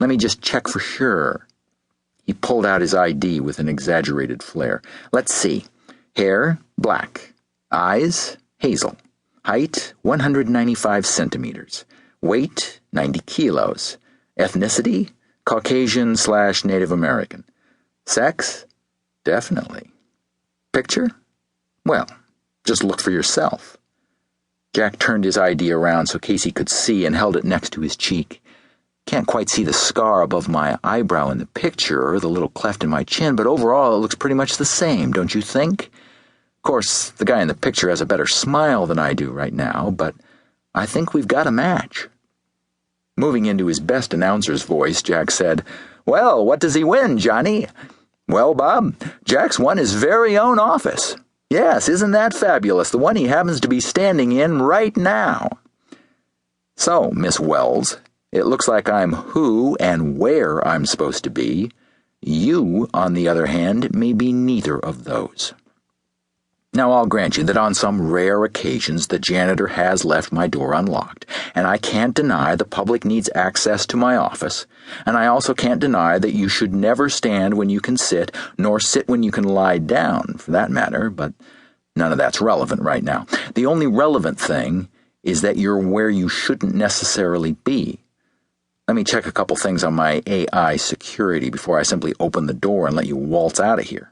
Let me just check for sure. He pulled out his ID with an exaggerated flair. Let's see. Hair, black. Eyes, hazel. Height, 195 centimeters. Weight, 90 kilos. Ethnicity, Caucasian/Native American. Sex? Definitely. Picture? Well, just look for yourself. Jack turned his ID around so Casey could see and held it next to his cheek. Can't quite see the scar above my eyebrow in the picture or the little cleft in my chin, but overall it looks pretty much the same, don't you think? Of course, the guy in the picture has a better smile than I do right now, but I think we've got a match. Moving into his best announcer's voice, Jack said, "Well, what does he win, Johnny?" "Well, Bob, Jack's won his very own office. Yes, isn't that fabulous? The one he happens to be standing in right now." "So, Miss Wells, it looks like I'm who and where I'm supposed to be. You, on the other hand, may be neither of those. Now, I'll grant you that on some rare occasions the janitor has left my door unlocked, and I can't deny the public needs access to my office, and I also can't deny that you should never stand when you can sit, nor sit when you can lie down, for that matter, but none of that's relevant right now. The only relevant thing is that you're where you shouldn't necessarily be. Let me check a couple things on my AI security before I simply open the door and let you waltz out of here."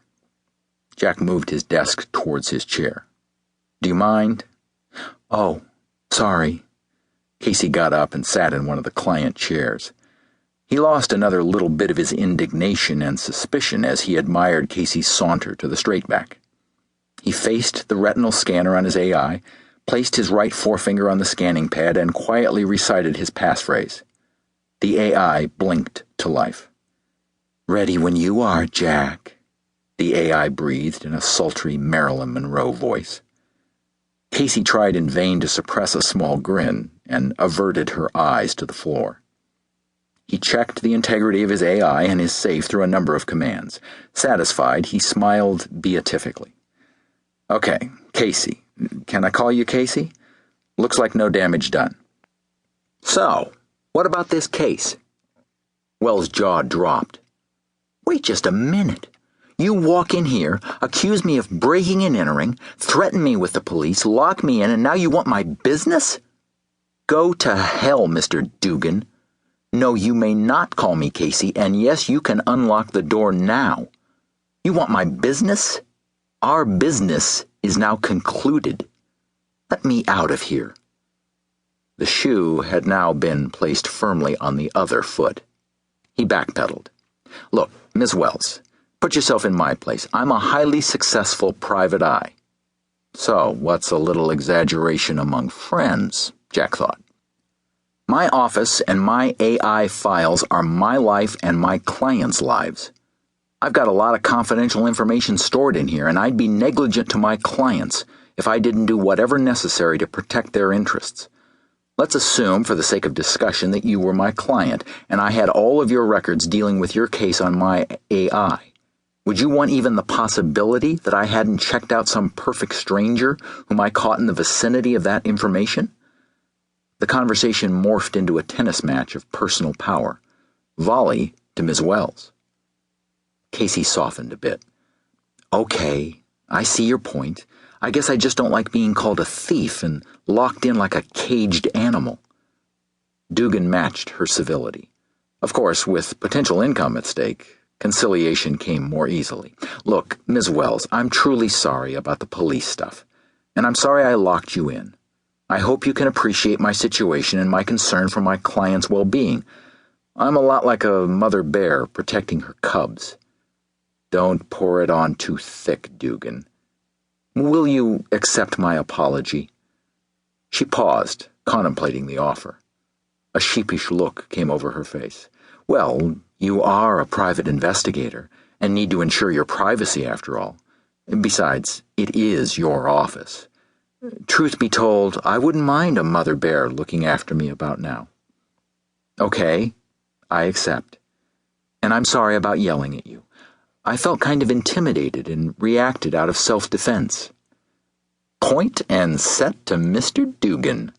Jack moved his desk towards his chair. "Do you mind?" "Oh, sorry." Casey got up and sat in one of the client chairs. He lost another little bit of his indignation and suspicion as he admired Casey's saunter to the straightback. He faced the retinal scanner on his AI, placed his right forefinger on the scanning pad, and quietly recited his passphrase. The AI blinked to life. "Ready when you are, Jack," the AI breathed in a sultry Marilyn Monroe voice. Casey tried in vain to suppress a small grin and averted her eyes to the floor. He checked the integrity of his AI and his safe through a number of commands. Satisfied, he smiled beatifically. "Okay, Casey. Can I call you Casey? Looks like no damage done. So, what about this case?" Wells' jaw dropped. "Wait just a minute. You walk in here, accuse me of breaking and entering, threaten me with the police, lock me in, and now you want my business? Go to hell, Mr. Dugan. No, you may not call me Casey, and yes, you can unlock the door now. You want my business? Our business is now concluded. Let me out of here." The shoe had now been placed firmly on the other foot. He backpedaled. "Look, Miss Wells, put yourself in my place. I'm a highly successful private eye." So, what's a little exaggeration among friends, Jack thought. My office and my AI files are my life and my clients' lives. I've got a lot of confidential information stored in here, and I'd be negligent to my clients if I didn't do whatever necessary to protect their interests. Let's assume, for the sake of discussion, that you were my client, and I had all of your records dealing with your case on my AI. Would you want even the possibility that I hadn't checked out some perfect stranger whom I caught in the vicinity of that information? The conversation morphed into a tennis match of personal power. Volley to Ms. Wells. Casey softened a bit. "Okay, I see your point. I guess I just don't like being called a thief and locked in like a caged animal." Dugan matched her civility. Of course, with potential income at stake, conciliation came more easily. "Look, Ms. Wells, I'm truly sorry about the police stuff, and I'm sorry I locked you in. I hope you can appreciate my situation and my concern for my client's well-being. I'm a lot like a mother bear protecting her cubs. Don't pour it on too thick, Dugan. Will you accept my apology?" She paused, contemplating the offer. A sheepish look came over her face. "Well, you are a private investigator and need to ensure your privacy after all. Besides, it is your office. Truth be told, I wouldn't mind a mother bear looking after me about now." "Okay, I accept. And I'm sorry about yelling at you. I felt kind of intimidated and reacted out of self-defense." Point and set to Mr. Dugan.